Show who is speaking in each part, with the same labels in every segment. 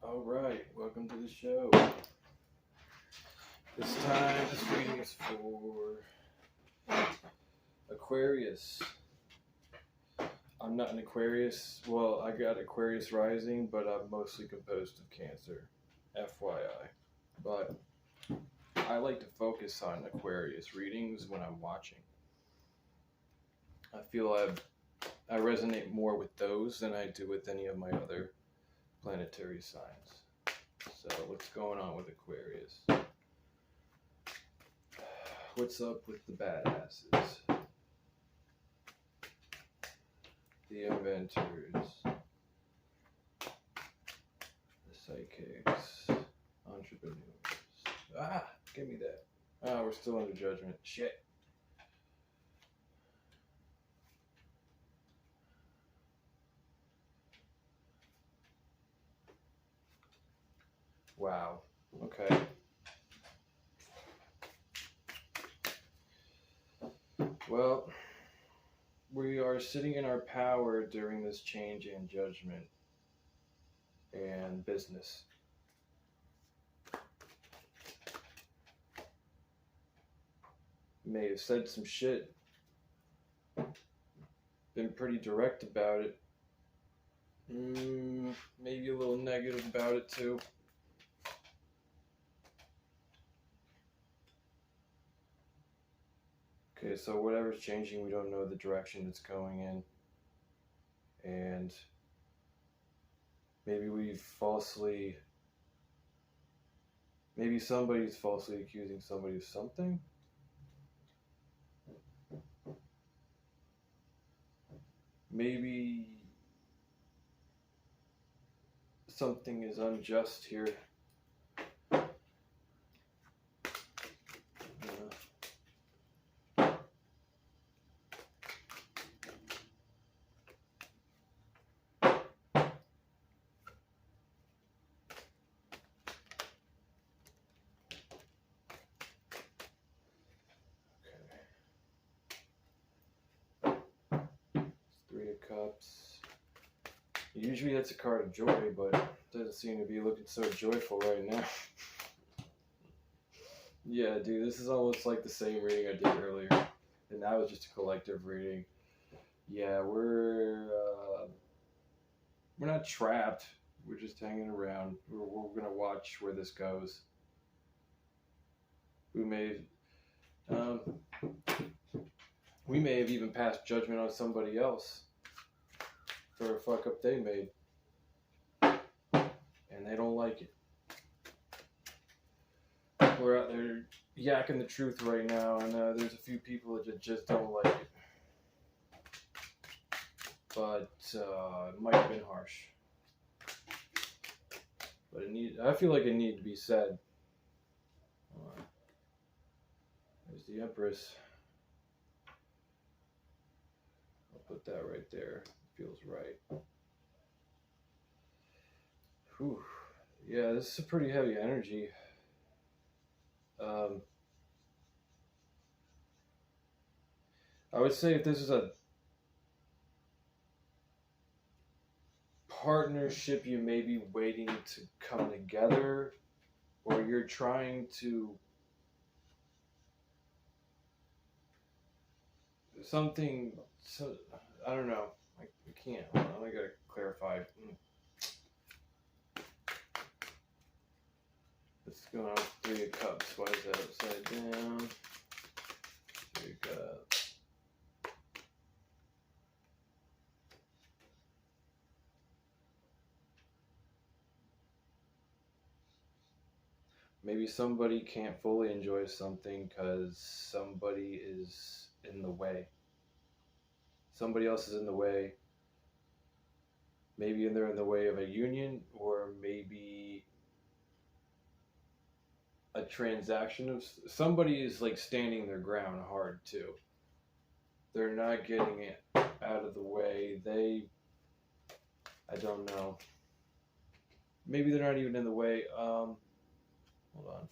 Speaker 1: All right, welcome to the show. This reading is for Aquarius. I'm not an Aquarius. Well, I got Aquarius rising, but I'm mostly composed of Cancer, FYI. But I like to focus on Aquarius readings when I'm watching. I feel I resonate more with those than I do with any of my other planetary signs. So what's going on with Aquarius? What's up with the badasses? The inventors, the psychics, entrepreneurs. Give me that. We're still under judgment. Shit. Wow. Okay. Well, we are sitting in our power during this change in judgment and business. May have said some shit. Been pretty direct about it. Maybe a little negative about it too. Okay, so whatever's changing, we don't know the direction it's going in. And maybe maybe somebody's falsely accusing somebody of something. Maybe something is unjust here. Three of Cups. Usually that's a card of joy, but it doesn't seem to be looking so joyful right now. Yeah, dude, this is almost like the same reading I did earlier, and that was just a collective reading. Yeah, we're not trapped. We're just hanging around. We're gonna watch where this goes. We may have even passed judgment on somebody else for a fuck up they made, and they don't like it. We're out there yakking the truth right now, and there's a few people that just don't like it. But it might have been harsh. But I feel like it needed to be said. There's the Empress. I'll put that right there. Feels right. Whew. Yeah, this is a pretty heavy energy. I would say if this is a partnership you may be waiting to come together, or you're trying to I don't know. I can't. Hold on, I gotta clarify. What's going on with Three of Cups? Why is that upside down? Three of Cups. Maybe somebody can't fully enjoy something because somebody is in the way. Somebody else is in the way. Maybe they're in the way of a union, or maybe a transaction of somebody is like standing their ground hard too. They're not getting it out of the way. I don't know. Maybe they're not even in the way. Hold on.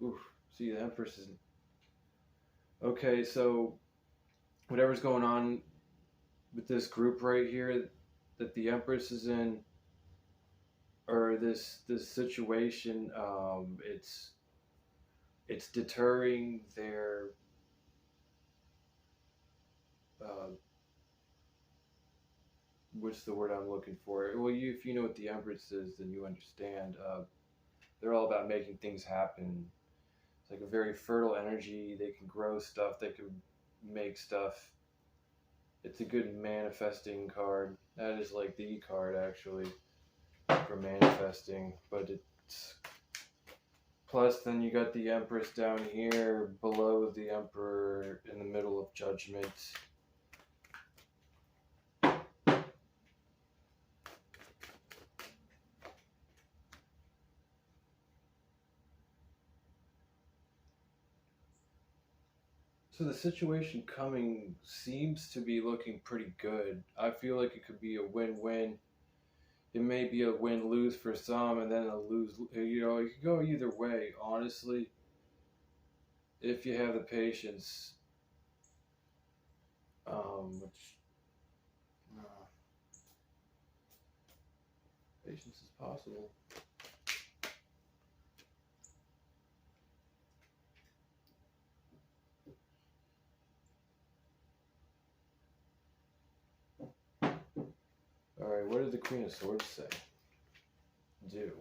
Speaker 1: Oof. See, the Empress is. Okay, so whatever's going on with this group right here that the Empress is in, or this situation, it's deterring their uh, what's the word I'm looking for? Well, if you know what the Empress is, then you understand. They're all about making things happen. It's like a very fertile energy. They can grow stuff. They can make stuff. It's a good manifesting card. That is like the card actually for manifesting. But it's plus then you got the Empress down here below the Emperor in the middle of Judgment. So the situation coming seems to be looking pretty good. I feel like it could be a win-win. It may be a win-lose for some, and then a lose. You know, it could go either way. Honestly, if you have the patience, which patience is possible. All right, what did the Queen of Swords say? Do.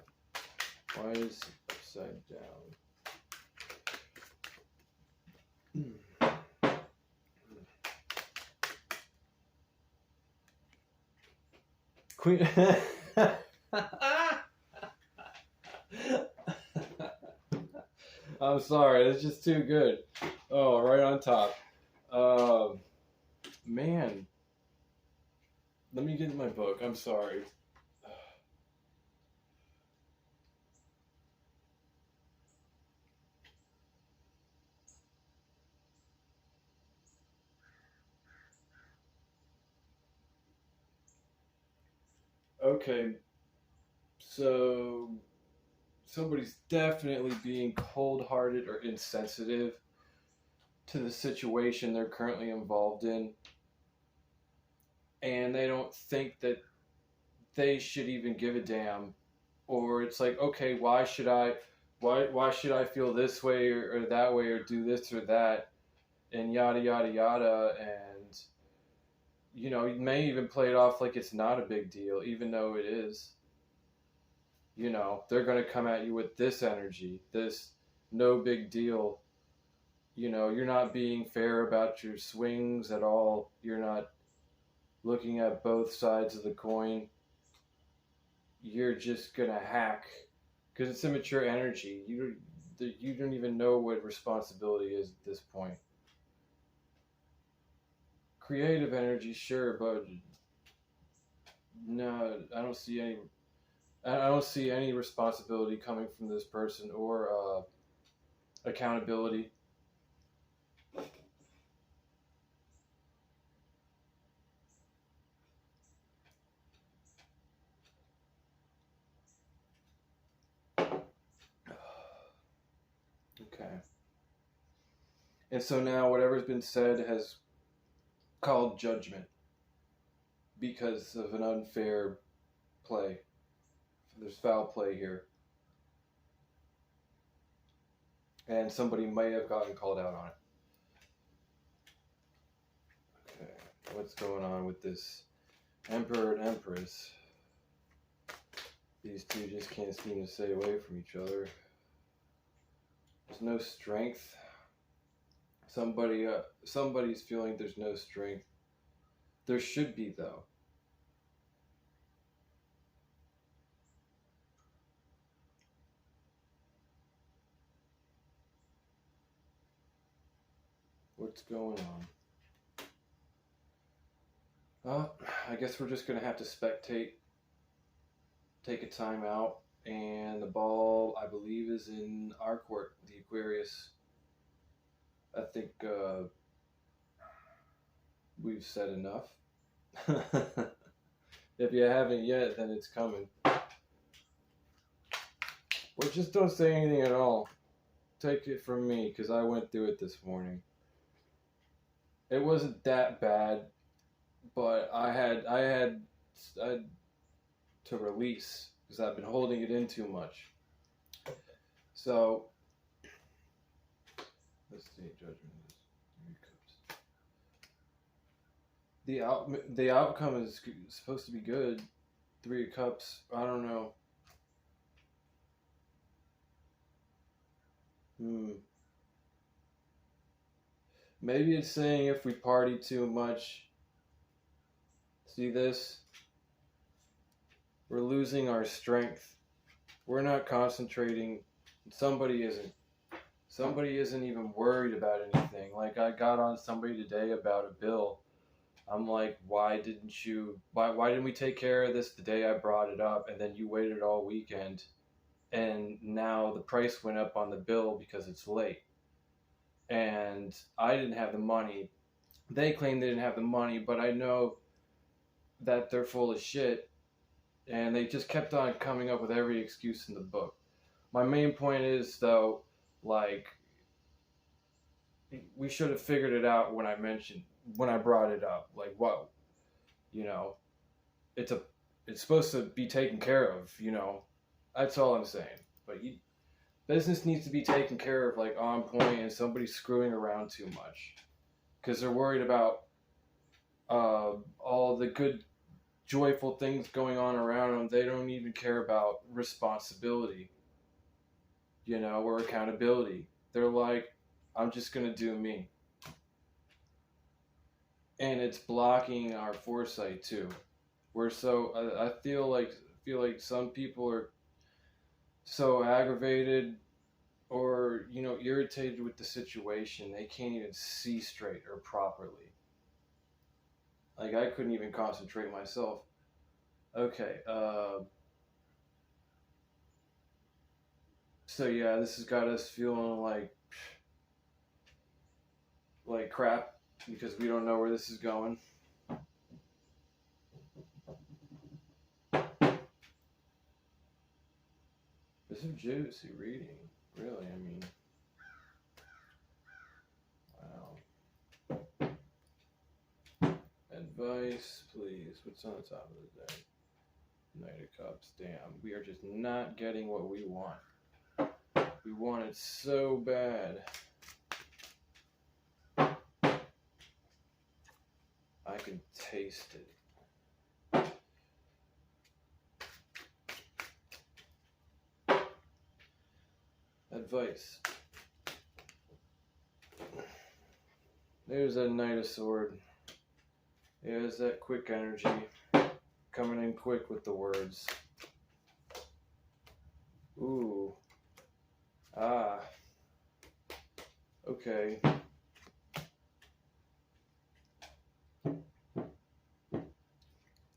Speaker 1: Why is it upside down? Queen. I'm sorry, it's just too good. Oh, right on top. Man. Let me get my book. I'm sorry. Okay, so somebody's definitely being cold-hearted or insensitive to the situation they're currently involved in, and they don't think that they should even give a damn, or it's like, okay, why should I feel this way or that way or do this or that, and yada yada yada, and you know, you may even play it off like it's not a big deal, even though it is. You know, they're going to come at you with this energy, this no big deal. You know, you're not being fair about your swings at all. You're not looking at both sides of the coin. You're just going to hack because it's immature energy. You don't even know what responsibility is at this point. Creative energy, sure, but no, I don't see any responsibility coming from this person or accountability. Okay. And so now whatever's been said has called judgment because of an unfair play. There's foul play here. And somebody may have gotten called out on it. Okay. What's going on with this Emperor and Empress? These two just can't seem to stay away from each other. There's no strength. Somebody's feeling there's no strength. There should be, though. What's going on? I guess we're just gonna have to spectate, take a time out, and the ball, I believe, is in our court, the Aquarius. I think we've said enough. If you haven't yet, then it's coming. Or just don't say anything at all. Take it from me, because I went through it this morning. It wasn't that bad, but I had to release. because I've been holding it in too much. So, let's see, Judgment is 3 cups. The outcome is supposed to be good. 3 of Cups, I don't know. Maybe it's saying if we party too much. See this? We're losing our strength. We're not concentrating. Somebody isn't. Somebody isn't even worried about anything. Like, I got on somebody today about a bill. I'm like, why didn't we take care of this the day I brought it up, and then you waited all weekend, and now the price went up on the bill because it's late. And I didn't have the money. They claim they didn't have the money, but I know that they're full of shit, and they just kept on coming up with every excuse in the book. My main point is, though, like, we should have figured it out when I brought it up. Like, whoa, it's supposed to be taken care of, That's all I'm saying. But business needs to be taken care of, like, on point, and somebody's screwing around too much. Because they're worried about all the good, joyful things going on around them. They don't even care about responsibility, or accountability. They're like, I'm just going to do me. And it's blocking our foresight, too. I feel like some people are so aggravated or, irritated with the situation, they can't even see straight or properly. Like, I couldn't even concentrate myself. Okay, so yeah, this has got us feeling like crap because we don't know where this is going. This is juicy reading, really. I mean, wow. Advice, please. What's on the top of the deck? Knight of Cups. Damn, we are just not getting what we want. We want it so bad. I can taste it. Advice. There's that Knight of Sword. There's that quick energy. Coming in quick with the words. Ooh. Ah. Okay.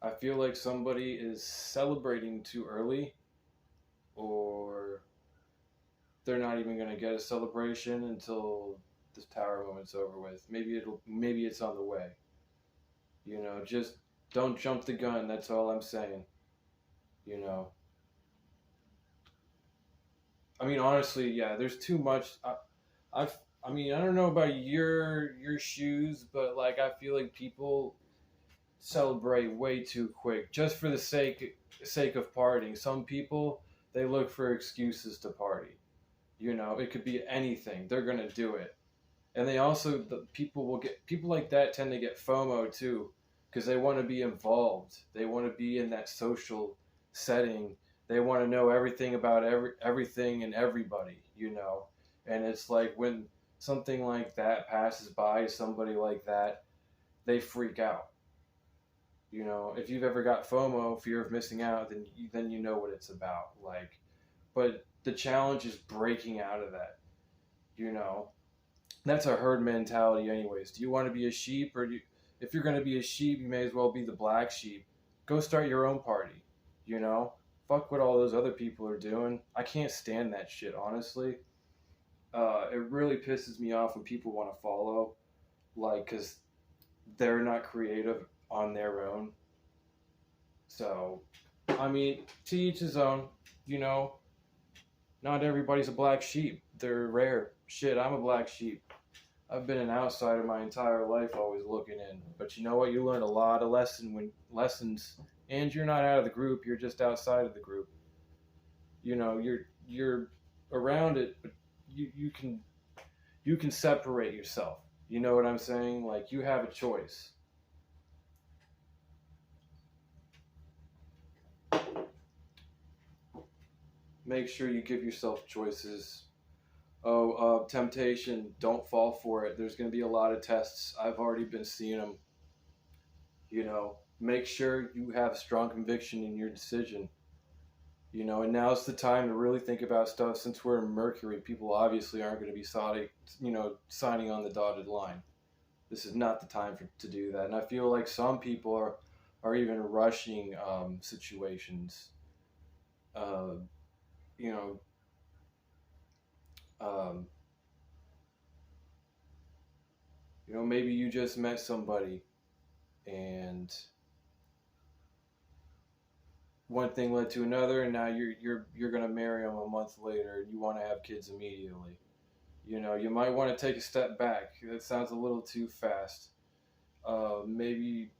Speaker 1: I feel like somebody is celebrating too early, or they're not even going to get a celebration until this Tower moment's over with. Maybe it's on the way. Just don't jump the gun. That's all I'm saying. I mean, honestly, yeah, there's too much. I don't know about your shoes, but like, I feel like people celebrate way too quick just for the sake of partying. Some people, they look for excuses to party. It could be anything. They're gonna do it, and they also people like that tend to get FOMO too, because they want to be involved. They want to be in that social setting. They want to know everything about everything and everybody. And it's like when something like that passes by somebody like that, they freak out. If you've ever got FOMO, fear of missing out, then you know what it's about. Like, but the challenge is breaking out of that. That's a herd mentality anyways. Do you want to be a sheep, or if you're going to be a sheep, you may as well be the black sheep. Go start your own party. Fuck what all those other people are doing. I can't stand that shit, honestly. It really pisses me off when people want to follow, like, because they're not creative on their own. So, I mean, to each his own. Not everybody's a black sheep. They're rare. Shit, I'm a black sheep. I've been an outsider my entire life, always looking in. But you know what? You learn a lot of lessons, and you're not out of the group. You're just outside of the group. You know, you're around it, but you can separate yourself. You know what I'm saying? Like, you have a choice. Make sure you give yourself choices. Oh, temptation, don't fall for it. There's going to be a lot of tests. I've already been seeing them. You know, make sure you have strong conviction in your decision. You know, and now's the time to really think about stuff. Since we're in Mercury, people obviously aren't going to be signing on the dotted line. This is not the time to do that. And I feel like some people are even rushing situations. Uh, you know, um, maybe you just met somebody and one thing led to another, and now you're gonna marry them a month later, and you want to have kids immediately. You know, you might want to take a step back. That sounds a little too fast. Maybe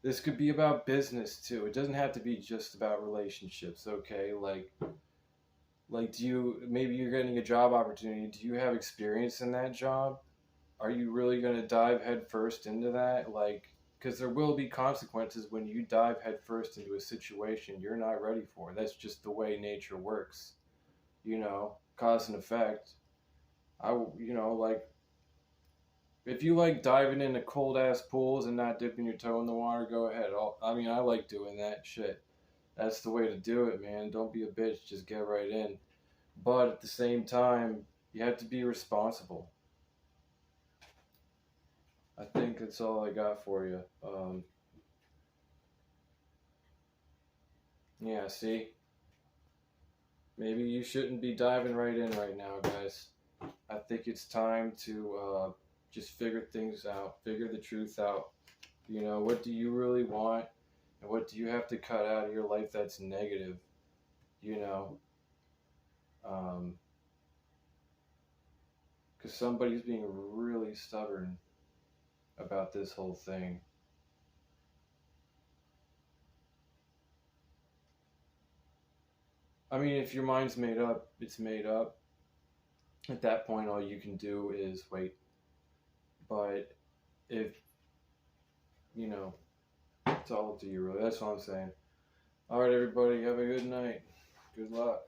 Speaker 1: this could be about business too. It doesn't have to be just about relationships. Okay, like do you, maybe you're getting a job opportunity. Do you have experience in that job? Are you really going to dive headfirst into that? Like, because there will be consequences when you dive headfirst into a situation you're not ready for. That's just the way nature works. You know, cause and effect. Like, if you like diving into cold ass pools and not dipping your toe in the water, go ahead. I like doing that shit. That's the way to do it, man. Don't be a bitch. Just get right in. But at the same time, you have to be responsible. I think that's all I got for you. Yeah, see? Maybe you shouldn't be diving right in right now, guys. I think it's time to just figure things out, figure the truth out. You know, what do you really want? And what do you have to cut out of your life that's negative? You know? Because somebody's being really stubborn about this whole thing. I mean, if your mind's made up, it's made up. At that point, all you can do is wait. But if, you know, it's all up to you, really. That's what I'm saying. All right, everybody, have a good night. Good luck.